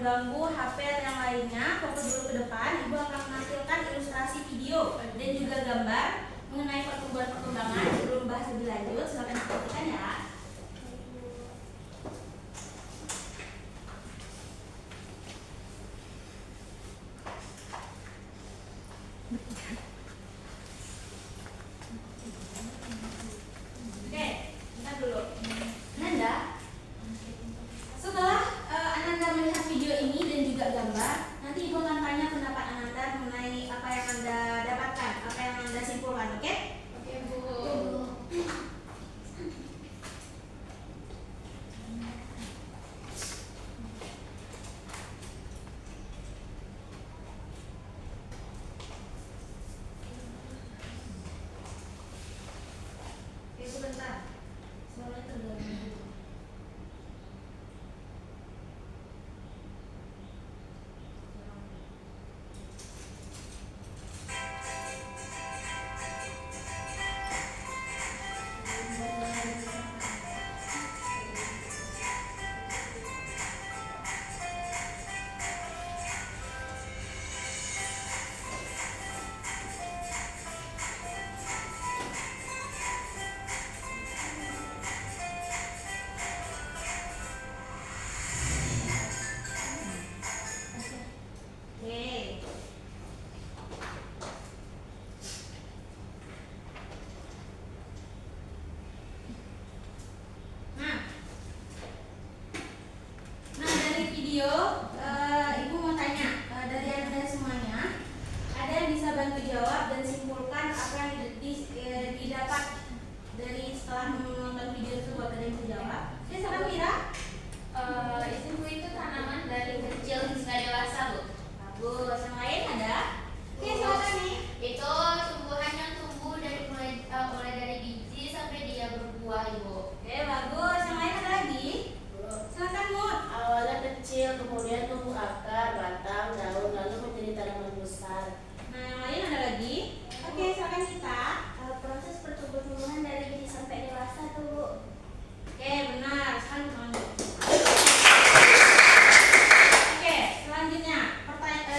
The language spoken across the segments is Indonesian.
mengganggu HP yang lainnya, fokus dulu ke depan. Ibu akan menampilkan ilustrasi video dan juga gambar mengenai pertumbuhan perkembangan. Sebelum bahas lebih lanjut, silakan diperhatikan ya. Oke, bentar dulu. Ananda, setelah Ananda melihat video ini dan juga gambar, nanti Ibu akan tanya pendapat Ananda mengenai apa yang Anda dapatkan, apa yang Anda simpulkan, oke? Oke, Bu. Oke, sebentar. Suaranya terganggu. Oke. Nah, dari video Ibu mau tanya dari Anda semuanya, ada yang bisa bantu jawab dan simpulkan apa yang didapat dari setelah menonton video tersebut. Ada yang bisa jawab? Oke, silakan Mira. Isimku itu tanaman dari kecil hingga dewasa, Bu. Bagus. Yang lain ada? Oke, silakan nih. Itu tumbuhan yang tumbuh mulai dari biji sampai dia berbuah, Ibu. Oke, bagus. Yang lain ada lagi? Silakan Mut. Awalnya kecil, kemudian tumbuh akar, batang, daun, lalu menjadi tanaman besar. Nah, yang lain ada lagi? Oke, silakan kita. Proses pertumbuhan dari biji sampai dewasa tuh, Bu. Oke, benar. Sekarang lanjut. Oke, selanjutnya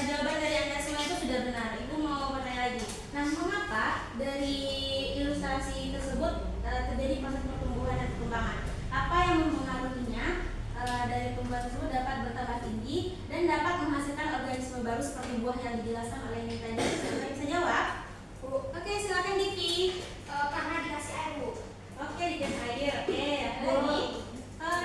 jawaban dari Anda semua itu sudah benar. Ibu mau bertanya lagi. Nah, mengapa dari ilustrasi tersebut terjadi proses pertumbuhan dan perkembangan? Apa yang mempengaruhinya dari tumbuhan tersebut dapat bertambah tinggi dan dapat menghasilkan organisme baru seperti buah yang dijelaskan oleh ini tadi? Siapa yang bisa jawab? Bu. Oke, silakan Diki. Karena dikasih air, Bu. Oke, dikasih air. Oke, ada lagi?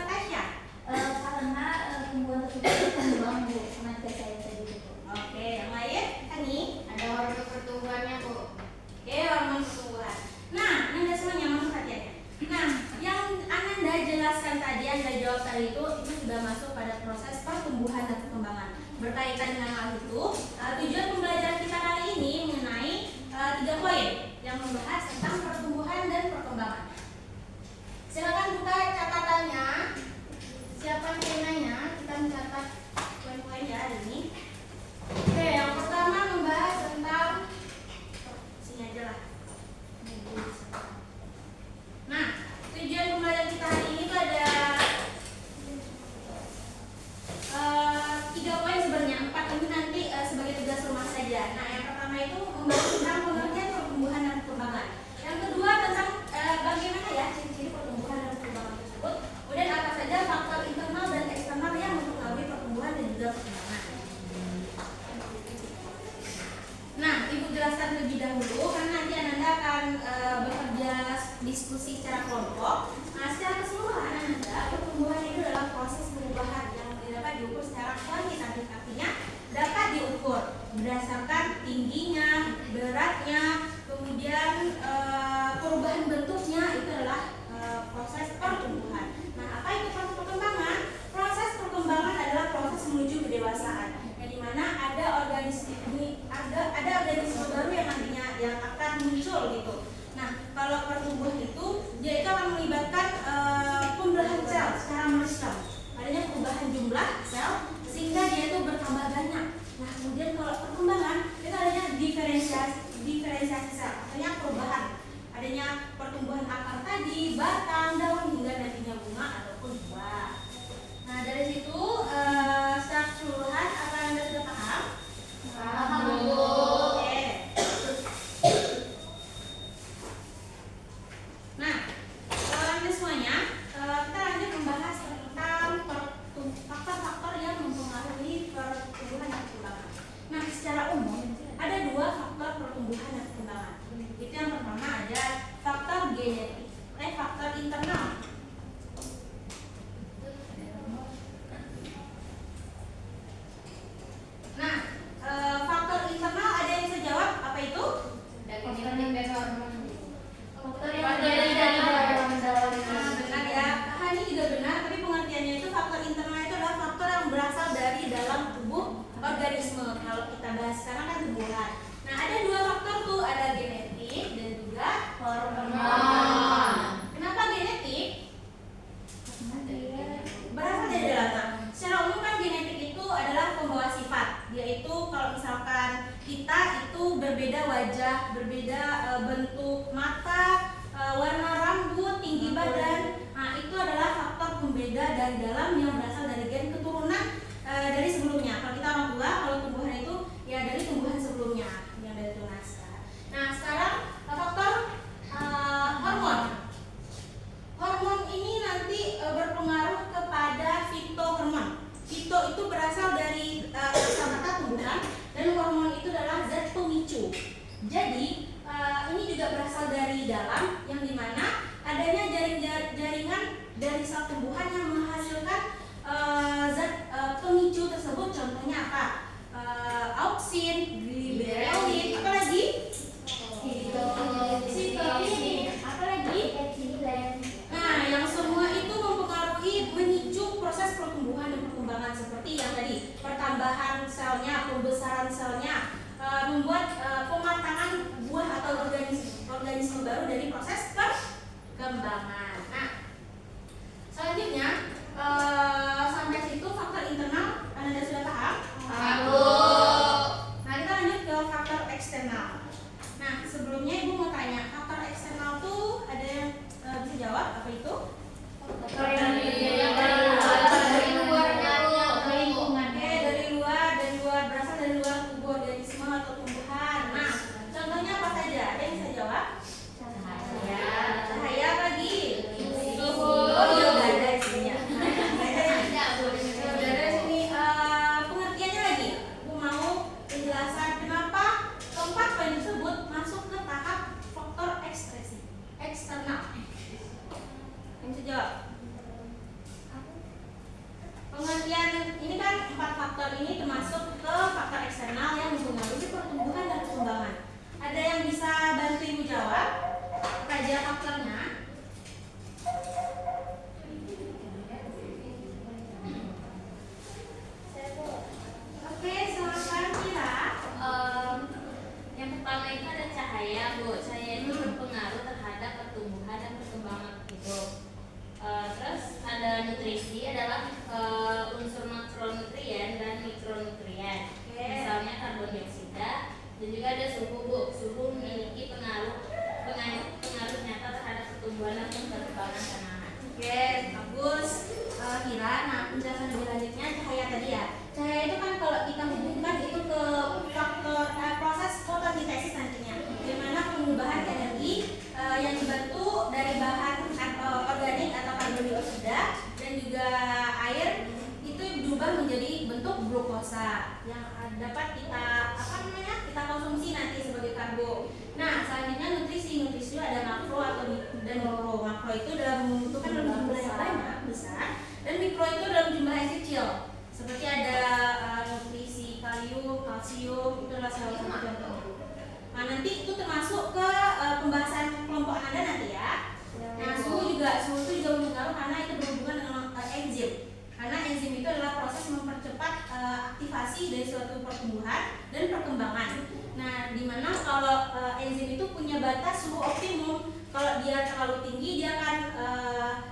Tasya. Karena tumbuhan tersebut berkembang, Bu. Nanti saya tadi, Bu. Oke, yang lain? Kani? Ada hormon pertumbuhannya, Bu. Oke, hormon pertumbuhan. Nah, Anda semuanya mohon perhatiannya. Nah, yang Anda jelaskan tadi, Anda jawab tadi itu sudah masuk pada proses pertumbuhan dan perkembangan. Berkaitan dengan hal itu, tujuan pembelajaran kita kali ini mengenai 3 poin yang membahas tentang pertumbuhan dan perkembangan. Silakan buka catatannya. Siapa yang ingin nanya? Kita mencatat poin-poin ya hari ini. Oke, yang pertama membahas tentang sini aja lah. Nah, tujuan pembelajaran kita hari ini itu ada 3 poin sebenarnya. 4 ini nanti sebagai tugas rumah saja. Nah, yang pertama itu membahas tentang pengertian pertumbuhan dan perkembangan. Yang kedua tentang bagaimana ya ciri-ciri pertumbuhan dan perkembangan tersebut. Kemudian apa saja faktor internal dan eksternal yang mempengaruhi pertumbuhan dan juga perkembangan. Nah, Ibu jelaskan lebih dahulu karena nanti Ananda akan bekerja diskusi secara kelompok. Nah, secara keseluruhan Ananda, pertumbuhan itu adalah proses perubahan yang dapat diukur secara kuantitatif, artinya dapat diukur berdasarkan tingginya, beratnya, kemudian perubahan bentuknya itu adalah proses pertumbuhan. Nah, apa itu proses perkembangan? Proses perkembangan adalah proses menuju kedewasaan, yang dimana ada organisme baru yang nantinya yang akan muncul gitu. Nah, kalau pertumbuhan itu dia itu akan melibatkan pembelahan sel secara manusiawi. Adanya perubahan jumlah sel sehingga dia itu bertambah banyak. Nah, kemudian kalau perkembangan itu adanya diferensiasi sel, artinya perubahan. Adanya pertumbuhan akar tadi, batang, daun hingga nantinya bunga ataupun buah. Nah, dari situ secara keseluruhan yaitu kalau misalkan kita itu berbeda wajah, berbeda bentuk mata, warna rambut, tinggi badan. Nah, itu adalah faktor pembeda dari dalam yang berasal dari gen keturunan dari sebelumnya. Kalau kita orang tua, kalau tumbuhan itu ya dari tumbuhan sebelumnya yang dari tunaska. Nah, sekarang faktor hormon. Hormon ini nanti berpengaruh kepada fitohormon. Fito itu berasal dari kata tumbuhan, dan hormon itu adalah zat pemicu. Jadi ini juga berasal dari dalam, yang dimana adanya jaringan dari sel tumbuhan yang menghasilkan zat pemicu tersebut. Contohnya apa? Auksin, giberelin, apa lagi? Sitokin, apa lagi? Nah, yang semua itu mempengaruhi, memicu proses pertumbuhan dan perkembangan seperti yang tadi, pertambahan selnya, pembesaran selnya, membuat pematangan buah atau organisme baru dari proses perkembangan. Nah, selanjutnya sampai situ faktor internal, Anda sudah paham? Nah, kita lanjut ke faktor eksternal. Nah, sebelumnya Ibu mau tanya, faktor eksternal tuh ada yang bisa jawab apa itu? Dari luar lingkungan. Oke, dari luar berasal dari luar tubuh organisme atau tumbuhan. Nah, contohnya apa saja? Ada yang bisa jawab? Cahaya lagi. Suhu. Oh iya, udah ada isinya. Udah Ada. ada sini. Pengertiannya lagi. Aku mau penjelasan kenapa keempat poin tersebut masuk ke tahap faktor ekspresi eksternal. Yang bisa jawab? Pengertian ini kan 4 faktor ini termasuk ke faktor eksternal yang mempengaruhi pertumbuhan dan perkembangan. Ada yang bisa bantu Ibu jawab? Apa aja faktornya? Oke, silakan Kira. Yang pertama itu ada cahaya, Bu. Cahaya itu berpengaruh terhadap pertumbuhan dan perkembangan hidup. Terus ada nutrisi, adalah unsur makronutrien dan mikronutrien. Oke. Misalnya karbon dioksida. Dan juga ada suhu, Bu. Suhu memiliki pengaruh nyata terhadap pertumbuhan dan perkembangan tanaman. Oke, bagus. Kira, nah penjelasan lebih lanjutnya cahaya tadi ya. Cahaya itu kan kalau kita hubungkan itu ke faktor proses fotosintesis nantinya, di mana pengubahan energi yang dibantu dari bahan organik atau karbon dioksida dan juga air itu berubah menjadi bentuk glukosa yang dapat kita kita konsumsi nanti sebagai karbo. Nah, selanjutnya nutrisi ada makro dan mikro. Makro itu dalam membutuhkan dalam jumlah yang banyak besar, dan mikro itu dalam jumlah yang kecil. Seperti ada nutrisi kalium, kalsium, itu adalah salah satu contohnya. Nah, nanti itu termasuk ke pembahasan kelompok Anda nanti ya. Nah, suhu itu juga berpengaruh karena itu berhubungan dengan enzim. Karena enzim itu adalah proses mempercepat aktivasi dari suatu pertumbuhan dan perkembangan. Nah, dimana kalau enzim itu punya batas suhu optimum. Kalau dia terlalu tinggi, dia akan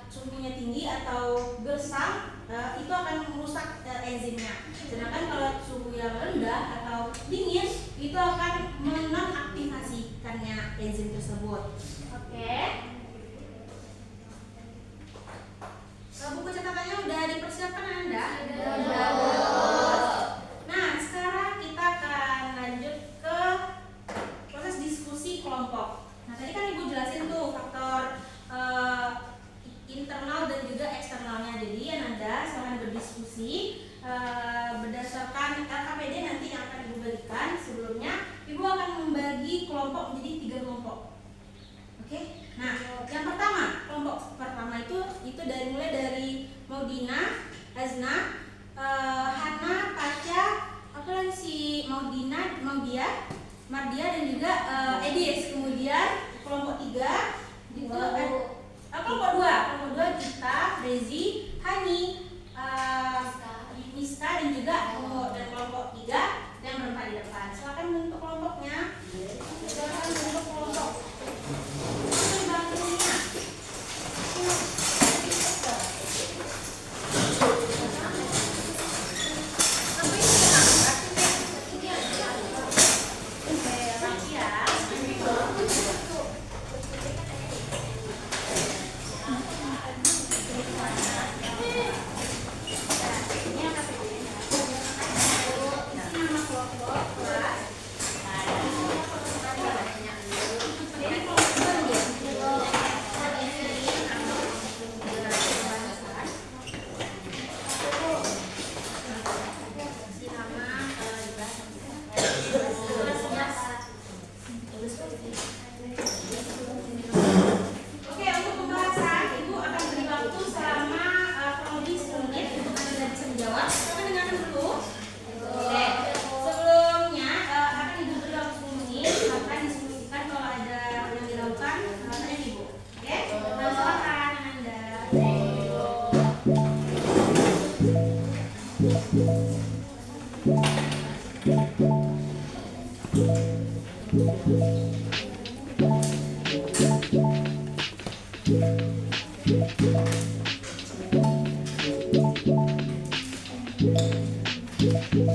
suhunya tinggi atau gersang, itu akan merusak enzimnya. Sedangkan kalau suhu yang rendah atau dingin, itu akan menonaktivasikannya enzim tersebut. Oke. Buku catatannya udah dipersiapkan Anda? Nah, sekarang kita akan lanjut ke proses diskusi kelompok. Nah, tadi kan Ibu jelasin tuh faktor internal dan juga eksternalnya. Jadi Anda silahkan berdiskusi berdasarkan LKPD nanti yang akan Ibu berikan. Sebelumnya Ibu akan membagi kelompok menjadi 3 kelompok. Oke. Nah, yang pertama, kelompok pertama itu mulai dari Maudina, Azna, Hana, Tasya, apa lagi si Maudina, Mardia dan juga Edis. Kemudian kelompok 3 itu kelompok 2 Gita, Rezi, Hani, Miska dan juga dan kelompok 3 yang berempat di depan. Silakan bentuk kelompoknya. Silakan bentuk kelompok. Bantunya. Apa ini? Thank you.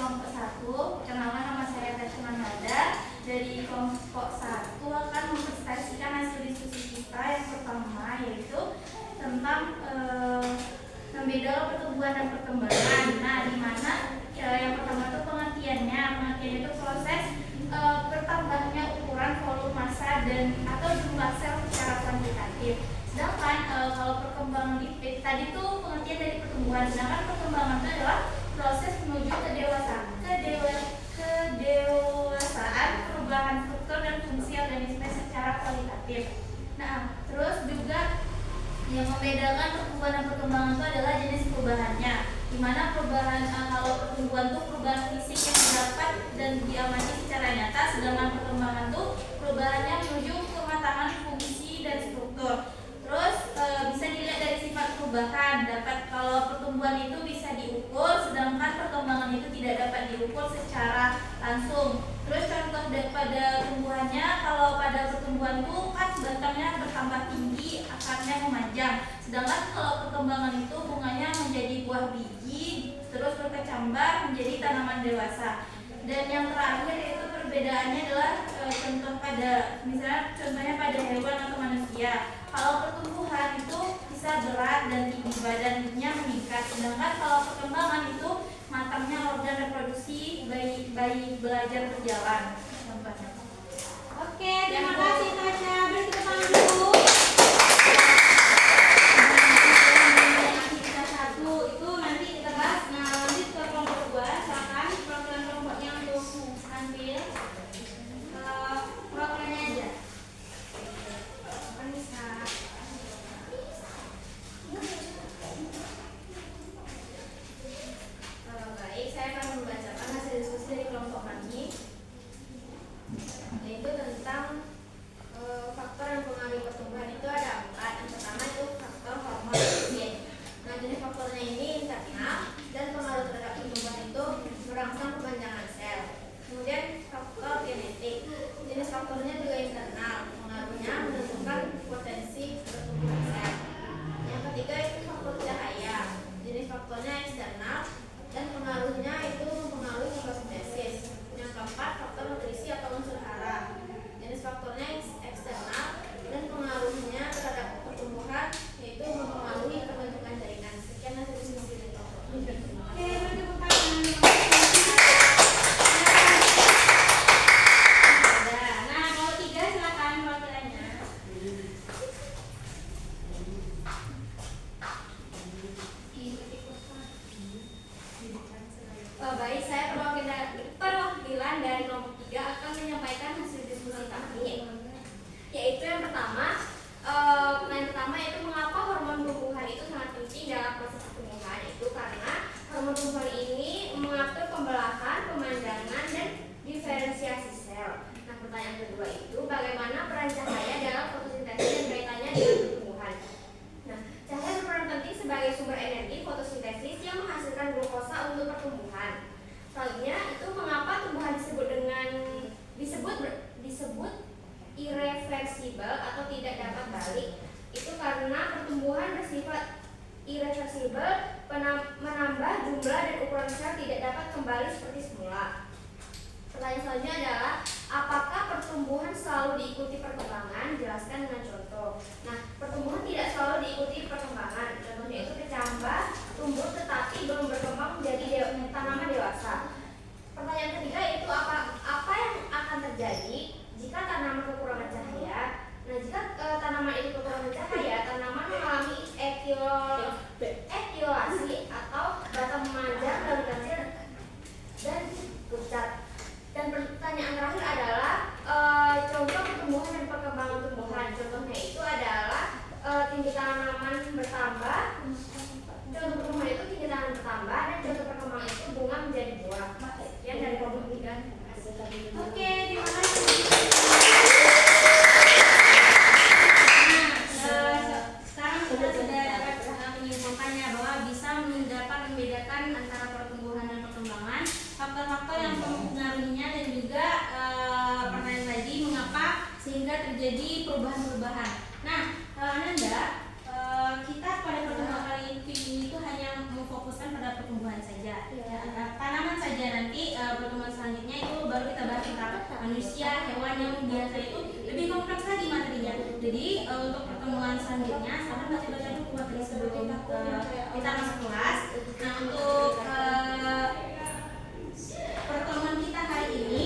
kelompok 1. Perkenalkan, nama saya Tasya Nada. Dari kelompok 1 akan mempresentasikan hasil diskusi kita yang pertama, yaitu tentang membedakan pertumbuhan dan perkembangan. Nah, di mana yang pertama itu pengertiannya itu proses bertambahnya ukuran volume massa dan atau jumlah sel secara kuantitatif. Sedangkan kalau perkembangan lipid tadi itu pengertian dari pertumbuhan, sedangkan perkembangan itu adalah proses menuju kedewasaan, perubahan struktur dan fungsi organisme secara kualitatif. Nah, terus juga yang membedakan pertumbuhan dan perkembangan itu adalah jenis perubahannya, di mana perubahan kalau pertumbuhan itu perubahan fisik yang didapat dan diamati secara nyata, sedangkan perkembangan itu perubahannya menuju kematangan fungsi dan struktur. Terus bisa dilihat dari sifat perubahan, dapat kalau pertumbuhan itu bisa diukur, sedangkan perkembangan itu tidak dapat diukur secara langsung. Terus contoh pada tumbuhannya, kalau pada pertumbuhan itu kan batangnya bertambah tinggi, akarnya memanjang. Sedangkan kalau perkembangan itu bunganya menjadi buah biji, terus berkecambah menjadi tanaman dewasa. Dan yang terakhir yaitu perbedaannya adalah contohnya pada hewan atau manusia. Kalau pertumbuhan itu bisa berat dan tinggi badannya meningkat, sedangkan kalau perkembangan itu matangnya organ reproduksi bayi belajar berjalan. Oke, terima kasih Tasya. Beri tepuk tangan dulu. Kita 1 itu nanti kita bahas. Nah, lanjut ke kelompok 2. Silakan perwakilan kelompoknya untuk ambil perwakilannya aja. Anissa. Baik, saya akan membacakan hasil diskusi dari kelompok kami, yaitu tentang faktor yang mempengaruhi pertumbuhan. Itu ada 4. Yang pertama itu faktor hormon estrogen. Nah, jenis faktornya ini internal dan pengaruh terhadap pertumbuhan itu merangsang perpanjangan sel. Kemudian faktor genetik, jenis faktornya juga internal, pengaruhnya menentukan potensi pertumbuhan sel. Yang ketiga itu faktor cahaya, jenis faktornya eksternal dan pengaruhnya itu mempengaruhi fotosintesis. Yang keempat faktor nutrisi atau unsur hara, jenis faktornya eksternal dan pengaruhnya terhadap pertumbuhan yaitu mempengaruhi pembentukan jaringan. Sekian hasil diskusi dari kelompok. Oke, bertepuk tangan. Nah, kalau 3 silakan perwakilannya. Baik, saya perwakilan dari kelompok 3 akan menyampaikan hasil diskusi kami, yaitu yang pertama yaitu mengapa hormon tumbuhan itu sangat penting dalam proses pertumbuhan. Itu karena hormon tumbuhan ini mengatur pembelahan, pemanjangan, dan diferensiasi sel. Nah, pertanyaan kedua itu bagaimana peran cahaya dalam fotosintesis dan kaitannya dengan pertumbuhan. Nah, cahaya berperan penting sebagai sumber energi fotosintesis yang menghasilkan glukosa untuk pertumbuhan. Selanjutnya itu mengapa tumbuhan disebut irreversibel atau tidak dapat balik. Itu karena pertumbuhan bersifat irreversibel, menambah jumlah dan ukuran sel tidak dapat kembali seperti semula. Pertanyaan selanjutnya adalah apakah pertumbuhan selalu diikuti perkembangan? Jelaskan dengan contoh. Nah, pertumbuhan tidak selalu diikuti perkembangan. Contohnya itu kecambah, tumbuh tetapi belum berkembang menjadi tanaman dewasa. Pertanyaan ketiga itu apa yang akan terjadi jika tanaman kekurangan cahaya? Nah, jika tanaman itu kekurangan cahaya, tanaman mengalami etiolasi atau batang memanjang, daun kecil dan pucat. Dan pertanyaan terakhir adalah contoh pertumbuhan dan perkembangan tumbuhan. Contohnya itu adalah tinggi tanaman bertambah. Contoh pertumbuhan itu tinggi tanaman bertambah dan contoh perkembangan itu bunga menjadi buah. Sekian dari kelompok 3. Oke, terima kasih. Sekarang kita sudah dapat menyimpulkannya bahwa bisa membedakan antara pertumbuhan dan perkembangan, faktor-faktor yang mempengaruhinya, dan juga pertanyaan tadi mengapa sehingga terjadi perubahan-perubahan. Nah, Ananda, kita pada pertemuan kali ini itu hanya memfokuskan pada pertumbuhan saja. saja. Tanaman saja, nanti pertemuan selanjutnya itu baru kita bahas tentang manusia, hewan yang biasa itu lebih kompleks lagi materinya. Jadi untuk pertemuan selanjutnya silahkan baca-baca dulu materi sebelum kita masuk kelas. Nah, untuk pertemuan kita hari ini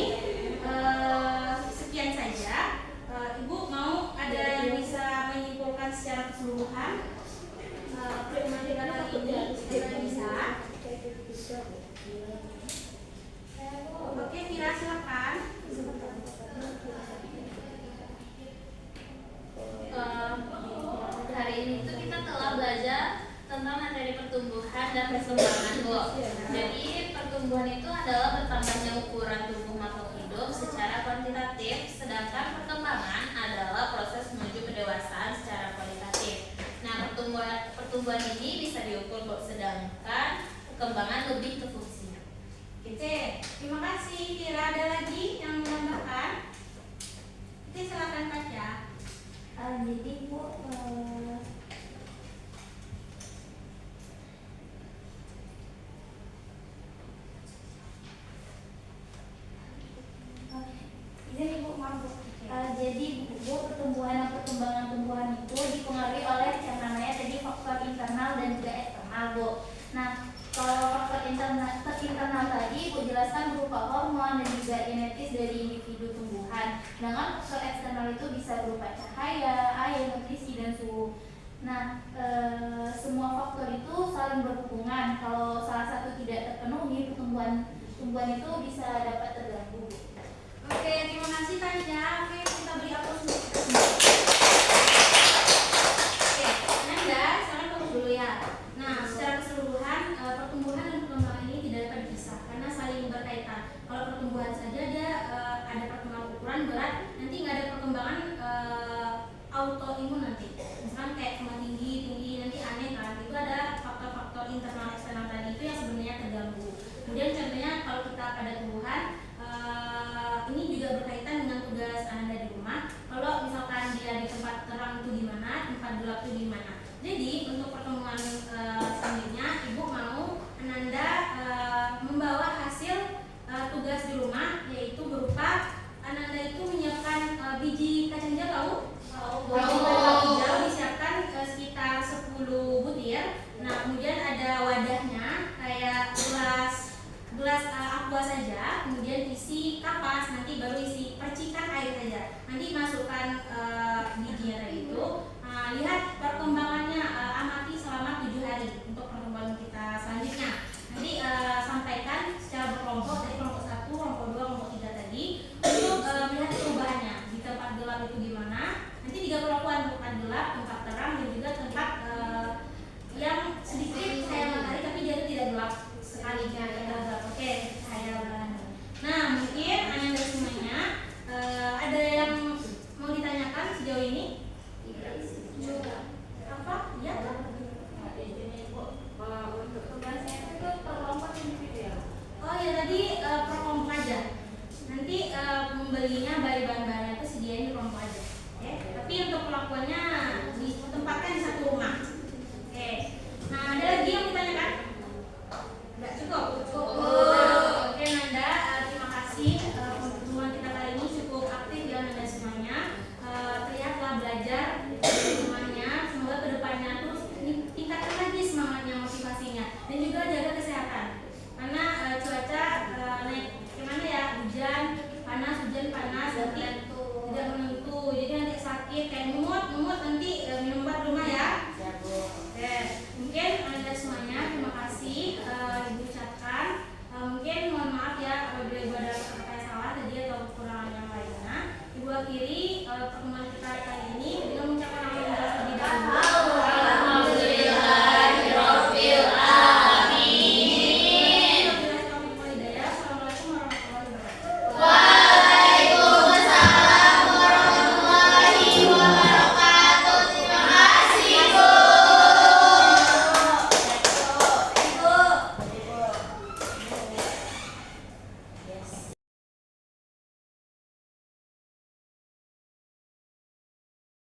sekian saja. Ibu mau ada yang bisa menyimpulkan secara keseluruhan pertemuan kita hari ini? Sudah bisa? Oke, Mira silakan. Hari ini itu kita telah belajar tentang materi pertumbuhan dan perkembangan, Bu. Jadi pertumbuhan itu adalah bertambahnya ukuran tubuh makhluk hidup secara kuantitatif, sedangkan perkembangan adalah proses menuju pendewasaan secara kualitatif. Nah, pertumbuhan ini bisa diukur, Bu, sedangkan perkembangan lebih ke fungsinya. Oke, terima kasih. Kira ada lagi yang menambahkan? Oke, silakan baca. Jadi Bu, izin Ibu, maaf Bu. Jadi Bu, pertumbuhan dan perkembangan tumbuhan itu dipengaruhi oleh yang namanya tadi faktor internal dan juga eksternal, Bu. Nah, kalau faktor internal tadi Bu jelaskan berupa hormon dan juga genetis dari individu tumbuhan. Sedangkan faktor eksternal itu bisa berupa cahaya, air, nutrisi, dan suhu. Nah, semua faktor itu saling berhubungan. Kalau salah satu tidak terpenuhi, tumbuhan itu bisa dapat terganggu. Oke, terima kasih Tanja. Oke, kita beri aplaus untuk kita semua. Oke, Nanda, sekarang kamu dulu ya. Nah, secara keseluruhan pertumbuhan dan perkembangan ini tidak dapat dipisah karena saling berkaitan. Kalau pertumbuhan saja dia ada perkembangan ukuran berat, nanti nggak ada perkembangan autoimun nanti. Misalkan kayak sama tinggi, nanti aneh kan. Itu ada faktor-faktor internal eksternal tadi itu yang sebenarnya terganggu. Kemudian contohnya kalau kita pada tumbuhan ini juga berkaitan dengan tugas Anda di rumah. Kalau misalkan dia di tempat terang itu gimana, tempat gelap itu gimana. Jadi untuk pertemuan selanjutnya, Ibu mau Ananda membawa hasil tugas di rumah, yaitu berupa Ananda itu menyiapkan biji kacang hijau, tahu? Biji kacang hijau disiapkan sekitar 10 butir. Nah, kemudian ada wadahnya kayak gelas aqua saja, kemudian isi kapas, nanti baru isi percikan air saja. Nanti masukkan bijinya tadi itu. Lihat